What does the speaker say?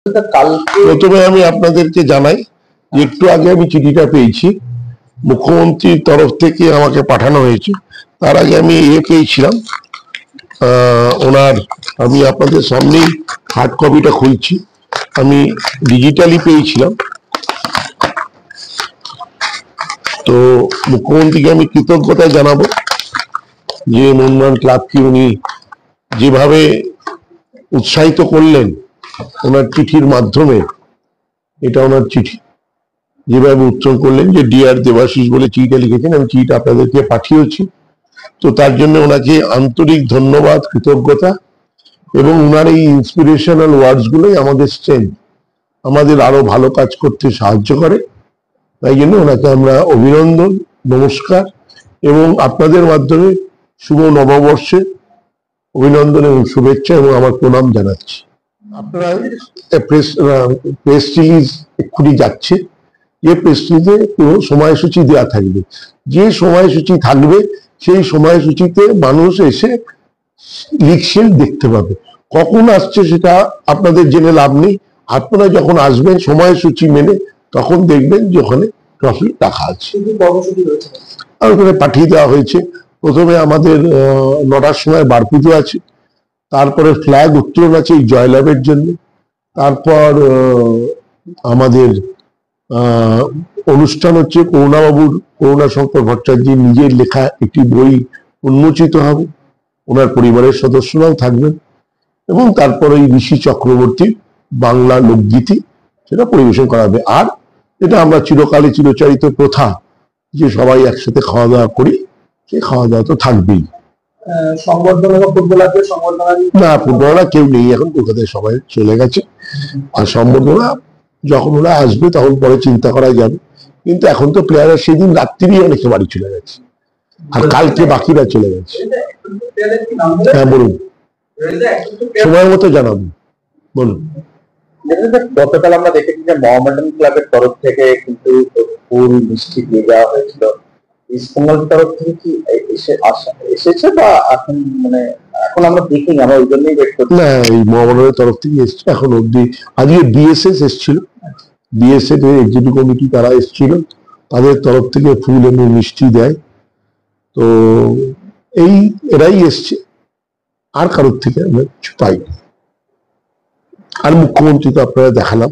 প্রথমে আমি আপনাদেরকে জানাই যে একটু আগে আমি চিঠিটা পেয়েছি, মুখ্যমন্ত্রীর তরফ থেকে আমাকে পাঠানো হয়েছে। তার আগে আমি পেয়েছিলাম ওনার, আমি আপনাদের সামনেই হার্ড কপিটা খুলছি, আমি ডিজিটালি পেয়েছিলাম। তো মুখ্যমন্ত্রীকে আমি কৃতজ্ঞতা জানাবো যে মনমান ক্লাবকে উনি যেভাবে উৎসাহিত করলেন ওনার চিঠির মাধ্যমে। এটা ওনার চিঠি, যেভাবে উচ্চারণ করলেন যে ডিয়ার দেবাশিস বলে চিঠিটা লিখেছেন, আমি চিঠিটা আপনাদেরকে পাঠিয়েছি। তো তার জন্য ওনাকে আন্তরিক ধন্যবাদ, কৃতজ্ঞতা। এবং ওনার এই ইন্সপিরেশনাল ওয়ার্ডস গুলোই আমাদের স্ট্রেংথ, আমাদের আরো ভালো কাজ করতে সাহায্য করে। তাই জন্য ওনাকে আমরা অভিনন্দন, নমস্কার এবং আপনাদের মাধ্যমে শুভ নববর্ষে অভিনন্দন এবং শুভেচ্ছা এবং আমার প্রণাম জানাচ্ছি। আপনারা প্রেস রিলিজ এক্ষুনি যাচ্ছে, যে প্রেস রিলিজে পুরো সময়সূচি দেওয়া থাকবে। যে সময়সূচি থাকবে সেই সময়সূচিতে মানুষ এসে লিখছেন দেখতে পাবে। কখন আসছে সেটা আপনাদের জেনে লাভ নেই। আপনারা যখন আসবেন সময়সূচি মেনে, তখন দেখবেন যে ওখানে ট্রফি রাখা আছে। আর ওখানে পাঠিয়ে দেওয়া হয়েছে। প্রথমে আমাদের 9টার সময় বারপুজো আছে, তারপরে ফ্ল্যাগ উত্তোলন আছে এই জয়লাভের জন্য, তারপর আমাদের অনুষ্ঠান হচ্ছে করুণাশঙ্কর ভট্টাচার্যের নিজের লেখা একটি বই উন্মোচিত হবে, ওনার পরিবারের সদস্যরাও থাকবেন, এবং তারপরে ঋষি চক্রবর্তীর বাংলা লোকগীতি সেটা পরিবেশন করা হবে। আর এটা আমরা চিরকালে চিরচারিত প্রথা যে সবাই একসাথে খাওয়া দাওয়া করি, সেই খাওয়া দাওয়া তো থাকবেই। না, ফুটবলাররা কেউ নেই এখন, কলকাতায় সবাই চলে গেছে। আর সম্বর্ধনা যখন ওরা আসবে তখন পরে চিন্তা করা যাবে, কিন্তু এখন তো প্লেয়াররা সেদিন রাত্রি অনেকে বাড়ি চলে গেছে, আর কালকে বাকিরা চলে গেছে। হ্যাঁ বলুন, সময় মতো জানাবো, বলুন। গতকাল আমরা দেখেছি যে মোহামেডান ক্লাবের তরফ থেকে কিন্তু ফুল মিষ্টি দিয়ে দেওয়া হয়েছিল। ইস্টবেঙ্গল তরফ থেকে কি এসেছে বা এখন এখন আমরা দেখিনি, আমরা ওই জন্যই ওয়েট করছি। না, এই মোহামেডানের তরফ থেকে এসছে এখন অব্দি। আজকে বিএসএস এসেছিল, বিএসএফ এর এক্সিকিউটিভ কমিটি তারা এসেছিল, তাদের তরফ থেকে ফুল এবং মিষ্টি দেয়। তো এরাই এসছে, আর কারোর থেকে আমরা কিছু পাইনি। আর মুখ্যমন্ত্রী তো আপনারা দেখালাম।